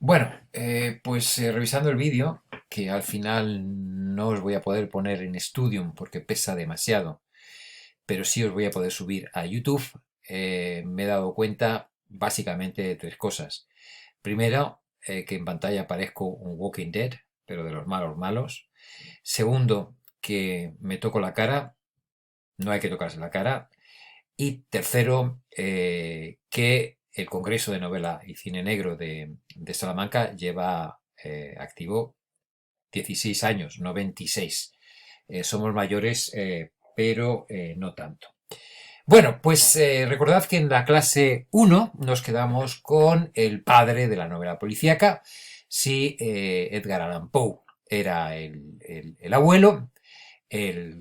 Bueno, revisando el vídeo, que al final no os voy a poder poner en Studium porque pesa demasiado, pero sí os voy a poder subir a YouTube, me he dado cuenta básicamente de tres cosas. Primero, que en pantalla parezco un Walking Dead, pero de los malos malos. Segundo, que me toco la cara, no hay que tocarse la cara. Y tercero, que el Congreso de Novela y Cine Negro de Salamanca lleva activo 16 años, no 26. Somos mayores, pero no tanto. Bueno, pues recordad que en la clase 1 nos quedamos con el padre de la novela policíaca. Si Edgar Allan Poe era el abuelo, el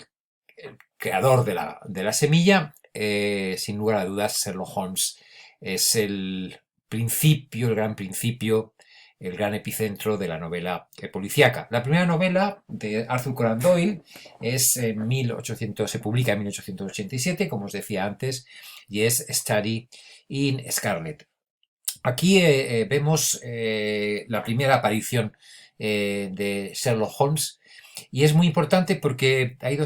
creador de la semilla, sin lugar a dudas, Sherlock Holmes es el principio, el gran principio, el gran epicentro de la novela policíaca. La primera novela de Arthur Conan Doyle es en 1800, se publica en 1887, como os decía antes, y es Study in Scarlet. Aquí vemos la primera aparición de Sherlock Holmes y es muy importante porque hay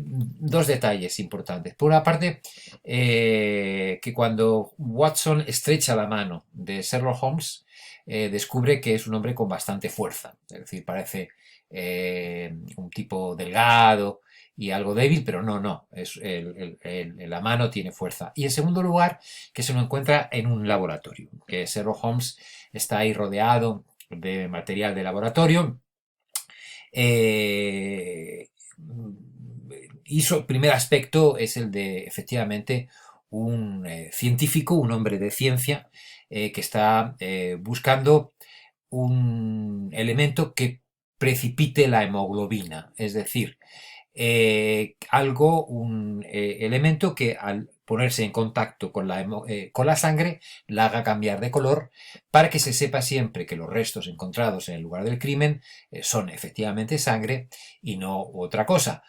dos detalles importantes. Por una parte, que cuando Watson estrecha la mano de Sherlock Holmes, descubre que es un hombre con bastante fuerza. Es decir, parece un tipo delgado y algo débil, pero no, la mano tiene fuerza. Y en segundo lugar, que se lo encuentra en un laboratorio, que Sherlock Holmes está ahí rodeado de material de laboratorio. eh, y su primer aspecto es el de, efectivamente, un científico, un hombre de ciencia, que está buscando un elemento que precipite la hemoglobina, es decir, un elemento que al ponerse en contacto con la sangre la haga cambiar de color para que se sepa siempre que los restos encontrados en el lugar del crimen son efectivamente sangre y no otra cosa.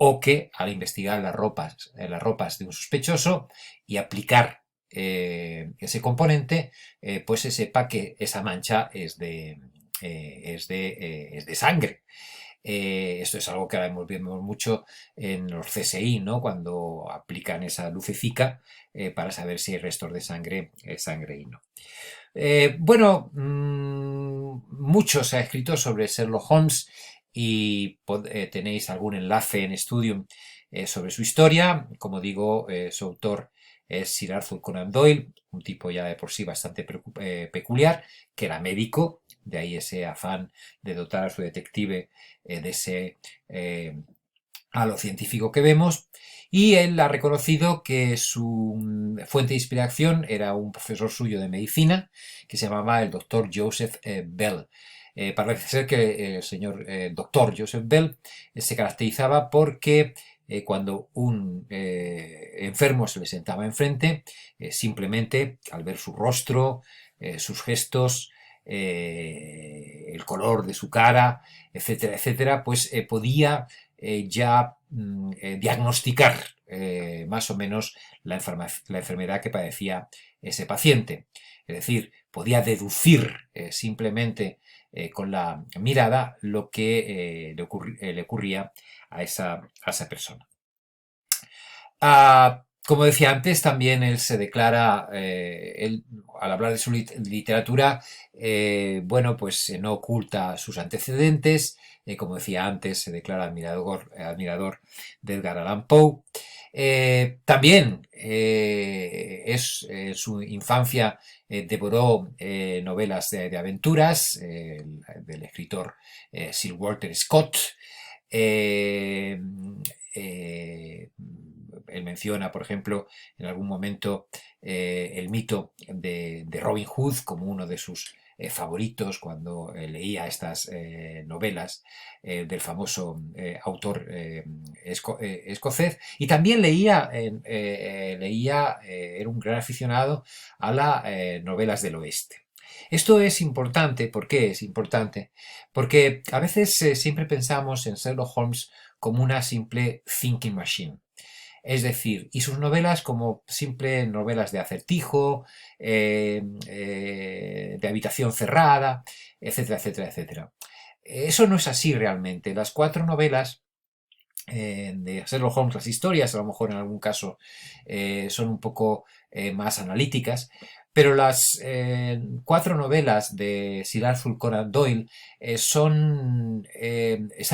O que al investigar las ropas de un sospechoso y aplicar ese componente, pues se sepa que esa mancha es de sangre. Esto es algo que ahora vemos mucho en los CSI, ¿no? Cuando aplican esa lucecica para saber si hay restos de sangre, sangre y no. Mucho se ha escrito sobre Sherlock Holmes y tenéis algún enlace en Studium sobre su historia. Como digo, su autor es Sir Arthur Conan Doyle, un tipo ya de por sí bastante peculiar, que era médico, de ahí ese afán de dotar a su detective de ese halo científico que vemos. Y él ha reconocido que su fuente de inspiración era un profesor suyo de medicina que se llamaba el doctor Joseph Bell. Parece ser que el señor doctor Joseph Bell se caracterizaba porque cuando un enfermo se le sentaba enfrente, simplemente al ver su rostro, sus gestos, el color de su cara, etcétera, etcétera, pues podía diagnosticar más o menos la enfermedad que padecía ese paciente. Es decir, podía deducir simplemente con la mirada lo que le ocurría a esa persona. Como decía antes, también él se declara, al hablar de su literatura, pues no oculta sus antecedentes. Como decía antes, se declara admirador de Edgar Allan Poe. También en su infancia devoró novelas de aventuras del escritor Sir Walter Scott. Eh, eh, Él menciona, por ejemplo, en algún momento el mito de Robin Hood como uno de sus favoritos cuando leía estas novelas del famoso autor escocés, y también era un gran aficionado a las novelas del oeste. Esto es importante. ¿Por qué es importante? Porque a veces siempre pensamos en Sherlock Holmes como una simple thinking machine. Es decir, y sus novelas como simples novelas de acertijo, de habitación cerrada, etcétera, etcétera, etcétera. Eso no es así realmente. Las cuatro novelas de Sherlock Holmes, las historias, a lo mejor en algún caso son un poco más analíticas, pero las cuatro novelas de Sir Arthur Conan Doyle están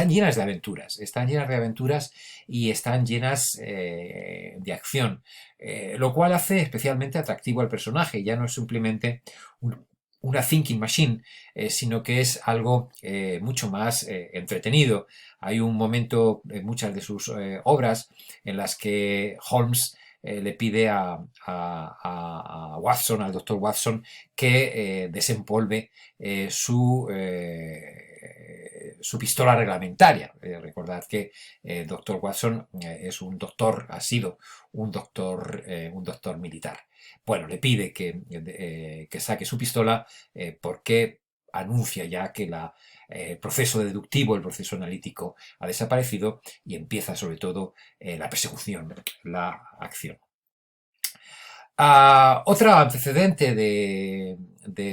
llenas de aventuras, y están llenas de acción, lo cual hace especialmente atractivo al personaje. Ya no es simplemente una thinking machine, sino que es algo mucho más entretenido. Hay un momento en muchas de sus obras en las que Holmes le pide a Watson, al doctor Watson, que desempolve su pistola reglamentaria. Recordad que doctor Watson ha sido un doctor militar. Bueno, le pide que saque su pistola porque anuncia ya que el proceso deductivo, el proceso analítico ha desaparecido y empieza sobre todo la persecución, la acción. Otro antecedente de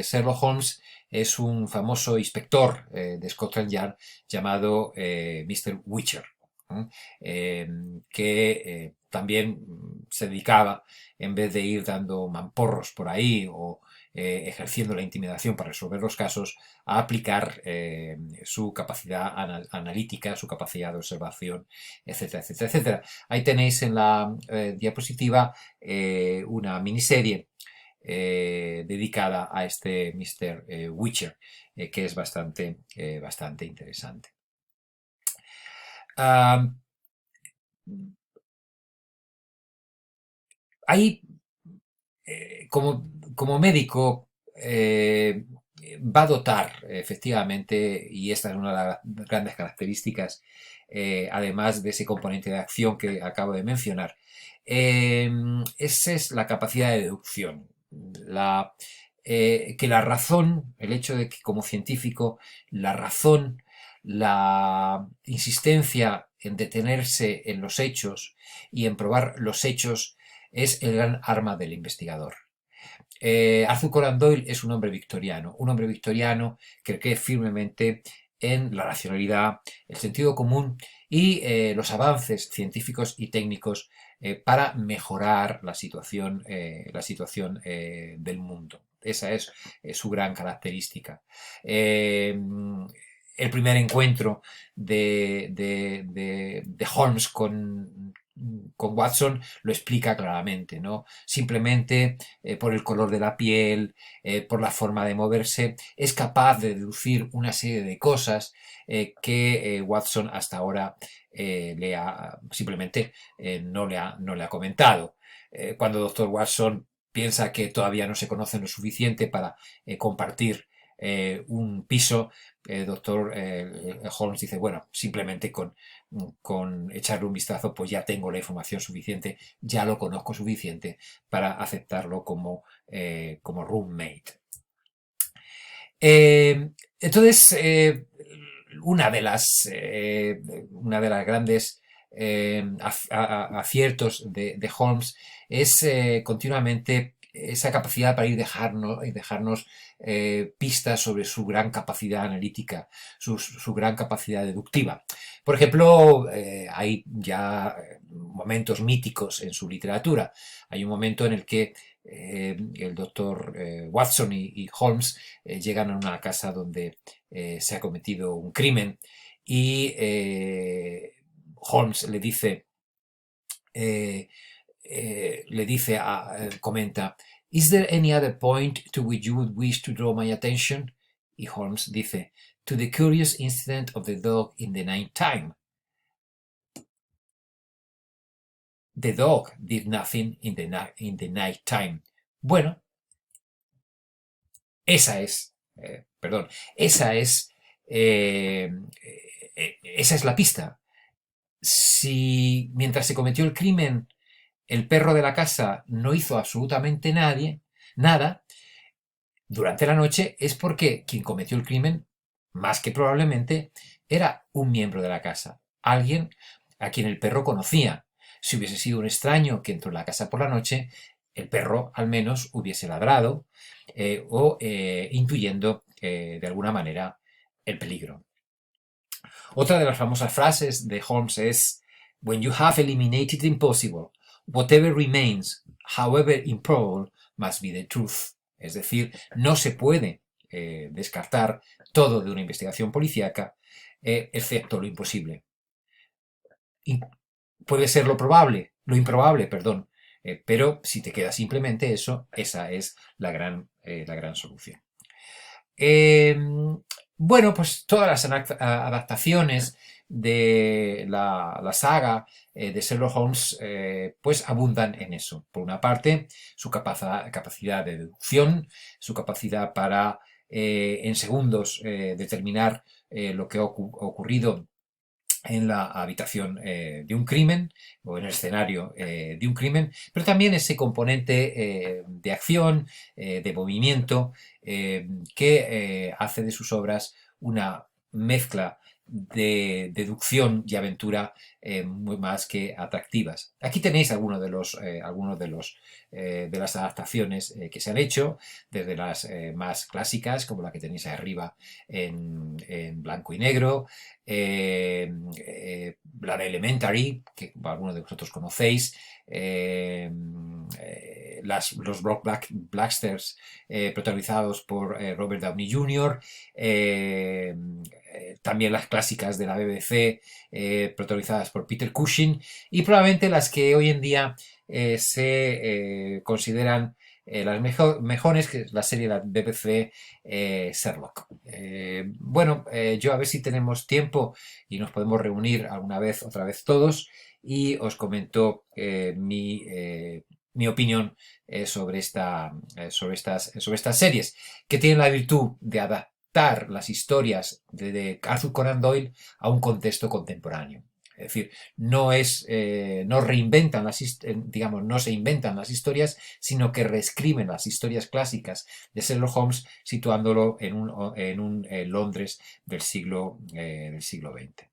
Sherlock Holmes es un famoso inspector de Scotland Yard llamado Mr. Witcher, que también se dedicaba, en vez de ir dando mamporros por ahí o ejerciendo la intimidación para resolver los casos, a aplicar su capacidad analítica, su capacidad de observación, etcétera, etcétera, etcétera. Ahí tenéis en la diapositiva una miniserie dedicada a este Mr. Witcher, que es bastante interesante. Ahí, como médico, va a dotar, efectivamente, y esta es una de las grandes características, además de ese componente de acción que acabo de mencionar, esa es la capacidad de deducción. Que la razón, el hecho de que como científico, la razón, la insistencia en detenerse en los hechos y en probar los hechos es el gran arma del investigador. Arthur Conan Doyle es un hombre victoriano que cree firmemente en la racionalidad, el sentido común y los avances científicos y técnicos para mejorar la situación del mundo. Esa es su gran característica. El primer encuentro de Holmes con Watson lo explica claramente, ¿no? Simplemente por el color de la piel, por la forma de moverse, es capaz de deducir una serie de cosas que Watson hasta ahora simplemente no le ha comentado. Cuando Dr. Watson piensa que todavía no se conocen lo suficiente para compartir un piso, doctor Holmes dice, bueno, simplemente con echarle un vistazo, pues ya tengo la información suficiente, ya lo conozco suficiente para aceptarlo como roommate. Entonces, una de las grandes aciertos de Holmes es continuamente esa capacidad para ir dejarnos pistas sobre su gran capacidad analítica, su gran capacidad deductiva. Por ejemplo, hay ya momentos míticos en su literatura. Hay un momento en el que el doctor Watson y Holmes llegan a una casa donde se ha cometido un crimen y Holmes comenta, "Is there any other point to which you would wish to draw my attention?" Y Holmes dice, "To the curious incident of the dog in the night time. The dog did nothing in the night time." Bueno, esa es, perdón, esa es, esa es la pista. Si mientras se cometió el crimen el perro de la casa no hizo absolutamente nada, durante la noche es porque quien cometió el crimen, más que probablemente, era un miembro de la casa, alguien a quien el perro conocía. Si hubiese sido un extraño que entró en la casa por la noche, el perro al menos hubiese ladrado o intuyendo de alguna manera el peligro. Otra de las famosas frases de Holmes es "When you have eliminated the impossible, whatever remains, however improbable, must be the truth". Es decir, no se puede descartar todo de una investigación policíaca, excepto lo imposible. Puede ser lo improbable, perdón, pero si te queda simplemente eso, esa es la gran solución. Bueno, pues todas las adaptaciones de la saga de Sherlock Holmes pues abundan en eso. Por una parte, su capacidad de deducción, su capacidad para en segundos determinar lo que ha ocurrido en la habitación de un crimen o en el escenario de un crimen, pero también ese componente de acción, de movimiento, que hace de sus obras una mezcla de deducción y aventura muy más que atractivas. Aquí tenéis algunos de las adaptaciones que se han hecho, desde las más clásicas, como la que tenéis arriba en blanco y negro, la de Elementary, que algunos de vosotros conocéis, los Blacksters protagonizados por Robert Downey Jr., también las clásicas de la BBC protagonizadas por Peter Cushing, y probablemente las que hoy en día se consideran las mejores, que es la serie de la BBC Sherlock. Bueno, yo a ver si tenemos tiempo y nos podemos reunir otra vez todos, y os comento mi opinión sobre estas series, que tienen la virtud de adaptar las historias de Arthur Conan Doyle a un contexto contemporáneo. Es decir, no reinventan digamos, no se inventan las historias, sino que reescriben las historias clásicas de Sherlock Holmes, situándolo en un Londres del siglo XX.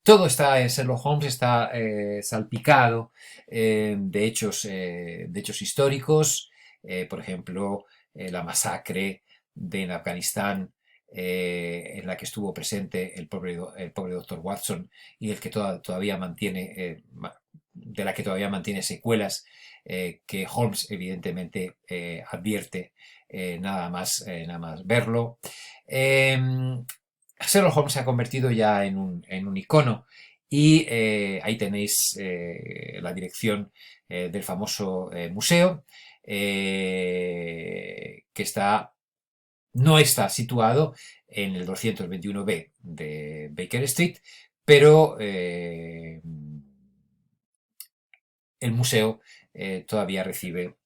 Todo está en Sherlock Holmes, está salpicado de hechos históricos, por ejemplo, la masacre en Afganistán, en la que estuvo presente el pobre doctor Watson, y todavía mantiene, de la que todavía mantiene secuelas, que Holmes evidentemente advierte nada más verlo. Sherlock Holmes se ha convertido ya en un icono, y ahí tenéis la dirección del famoso museo, que no está situado en el 221B de Baker Street, pero el museo todavía recibe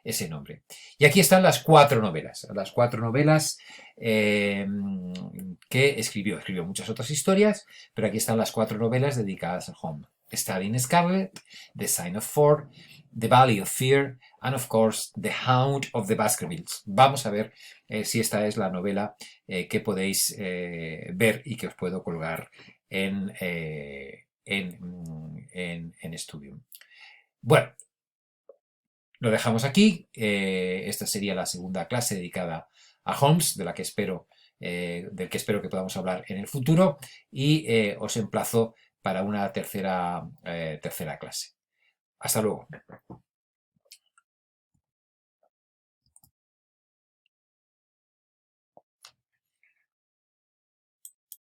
ese nombre. Y aquí están las cuatro novelas que escribió. Escribió muchas otras historias, pero aquí están las cuatro novelas dedicadas a Holmes: Studying Scarlet, The Sign of Ford, The Valley of Fear, and of course, The Hound of the Baskervilles. Vamos a ver si esta es la novela que podéis ver y que os puedo colgar en Studium. Bueno, lo dejamos aquí. Esta sería la segunda clase dedicada a Holmes, del que espero que podamos hablar en el futuro, y os emplazo para una tercera clase. Hasta luego.